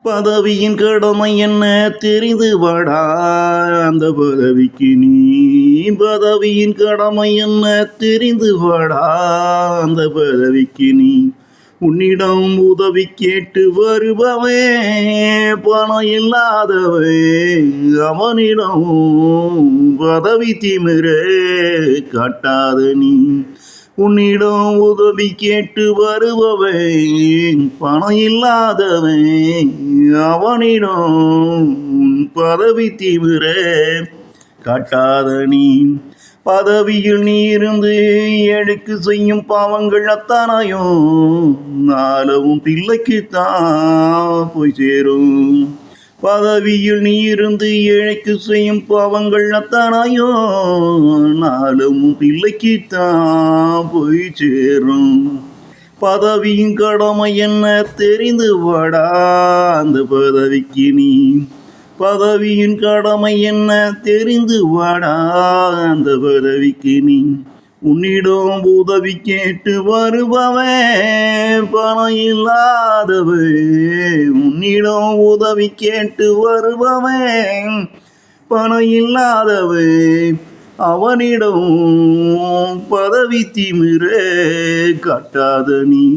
பதவியின் கடமை என்ன தெரிந்து வாடா அந்த பதவிக்கு நீ. பதவியின் கடமை என்ன தெரிந்து வாடா அந்த பதவிக்கு நீ. உன்னிடம் உதவி கேட்டு வருபவே பணம் இல்லாதவே அவனிடம் பதவி திமிரே காட்டாத நீ. உன்னிடம் உதவி கேட்டு வருபவை பணம் இல்லாதவை அவனிடம் பதவி திமிரே காட்டாத நீ. பதவியில் நீ இருந்து ஏழைக்கு செய்யும் பாவங்கள் அத்தனையும் நாளவும் பிள்ளைக்குத்தான் போய் சேரும். பதவியில் நீ இருந்து ஏழைக்கு செய்யும் பாவங்கள் அத்தனையும் நாளும் பிள்ளைக்குத்தான் போய் சேரும். பதவியின் கடமை என்ன தெரிந்து வாடா அந்த பதவிக்கு நீ. பதவியின் கடமை என்ன தெரிந்து வாடா அந்த பதவிக்கு நீ. உன்னிடம் உதவி கேட்டு வருபவே பணம் இல்லாதவே. உன்னிடம் உதவி கேட்டு வருபவே பணம் இல்லாதவே அவனிடம் பதவி திமிரே காட்டாத நீ.